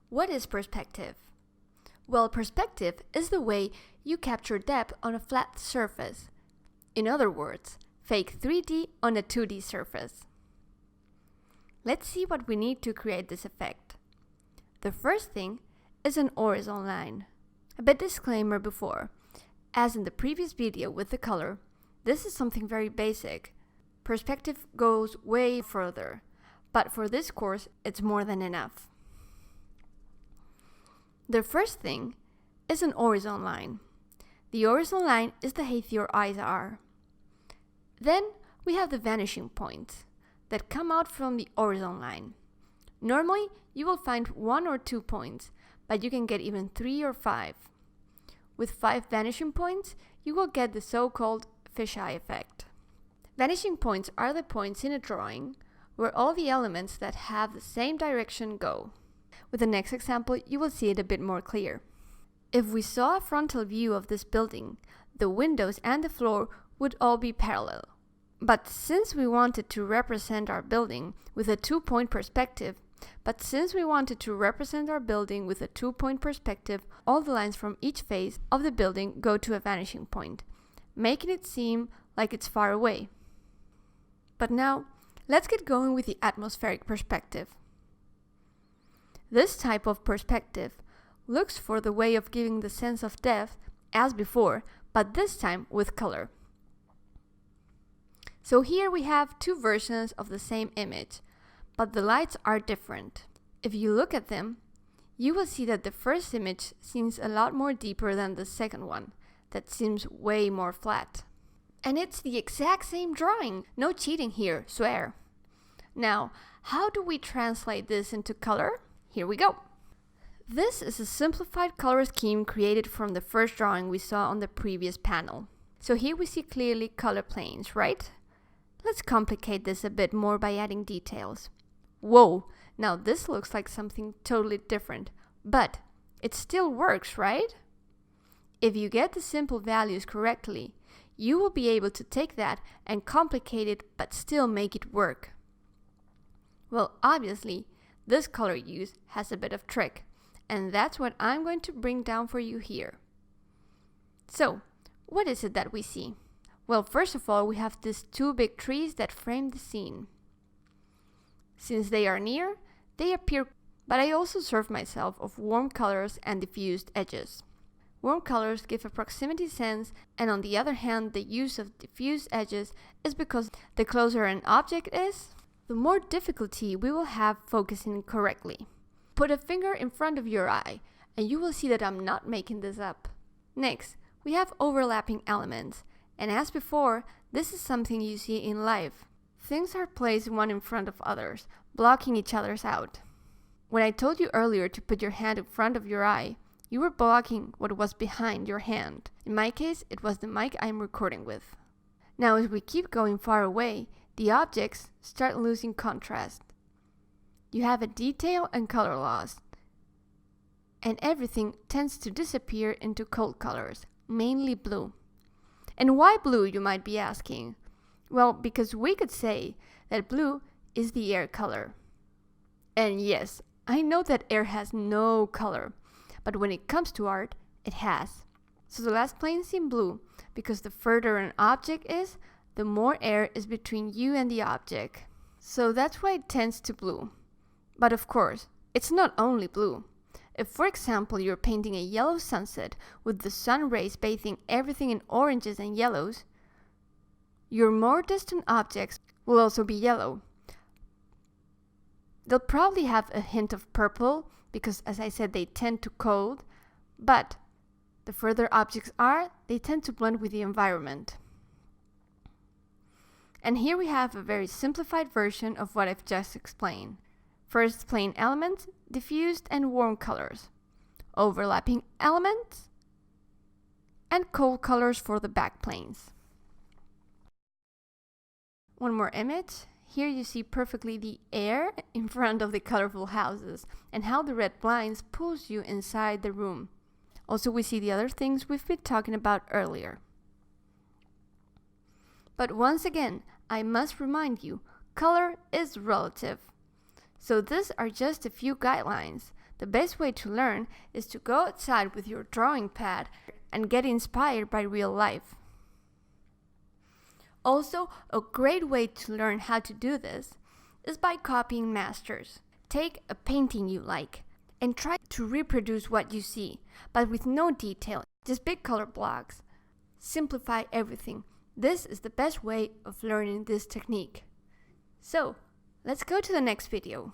What is perspective? Well, perspective is the way you capture depth on a flat surface. In other words, fake 3D on a 2D surface. Let's see what we need to create this effect. The first thing is an horizontal line. A bit disclaimer before. As in the previous video with the color, this is something very basic. Perspective goes way further, but for this course, it's more than enough. The first thing is an horizontal line. The horizontal line is the height your eyes are. Then we have the vanishing points that come out from the horizontal line. Normally, you will find 1 or 2 points, but you can get even 3 or 5. With 5 vanishing points, you will get the so-called fisheye effect. Vanishing points are the points in a drawing where all the elements that have the same direction go. With the next example, you will see it a bit more clear. If we saw a frontal view of this building, the windows and the floor would all be parallel. But since we wanted to represent our building with a 2-point perspective, all the lines from each face of the building go to a vanishing point, making it seem like it's far away. But now, let's get going with the atmospheric perspective. This type of perspective looks for the way of giving the sense of depth as before, but this time with color. So here we have 2 versions of the same image, but the lights are different. If you look at them, you will see that the first image seems a lot more deeper than the second one, that seems way more flat. And it's the exact same drawing, no cheating here, swear. Now, how do we translate this into color? Here we go. This is a simplified color scheme created from the first drawing we saw on the previous panel. So here we see clearly color planes, right? Let's complicate this a bit more by adding details. Whoa, now this looks like something totally different, but it still works, right? If you get the simple values correctly, you will be able to take that and complicate it but still make it work. Well, obviously, this color use has a bit of trick, and that's what I'm going to bring down for you here. So, what is it that we see? Well, first of all, we have these 2 big trees that frame the scene. Since they are near, they appear, but I also serve myself of warm colors and diffused edges. Warm colors give a proximity sense, and on the other hand, the use of diffused edges is because the closer an object is, the more difficulty we will have focusing correctly. Put a finger in front of your eye, and you will see that I'm not making this up. Next, we have overlapping elements, and as before, this is something you see in life. Things are placed one in front of others, blocking each other's out. When I told you earlier to put your hand in front of your eye, you were blocking what was behind your hand. In my case, it was the mic I'm recording with. Now, as we keep going far away, the objects start losing contrast. You have a detail and color loss, and everything tends to disappear into cold colors, mainly blue. And why blue, you might be asking? Well, because we could say that blue is the air color. And yes, I know that air has no color, but when it comes to art, it has. So the last plane seems blue, because the further an object is, the more air is between you and the object. So that's why it tends to blue. But of course, it's not only blue. If, for example, you're painting a yellow sunset with the sun rays bathing everything in oranges and yellows, your more distant objects will also be yellow. They'll probably have a hint of purple, because as I said, they tend to cold, but the further objects are, they tend to blend with the environment. And here we have a very simplified version of what I've just explained. First, plain elements, diffused and warm colors, overlapping elements, and cold colors for the back planes. One more image. Here you see perfectly the air in front of the colorful houses and how the red blinds pulls you inside the room. Also, we see the other things we've been talking about earlier. But once again, I must remind you, color is relative. So these are just a few guidelines. The best way to learn is to go outside with your drawing pad and get inspired by real life. Also, a great way to learn how to do this is by copying masters. Take a painting you like and try to reproduce what you see, but with no detail, just big color blocks. Simplify everything. This is the best way of learning this technique. So, let's go to the next video.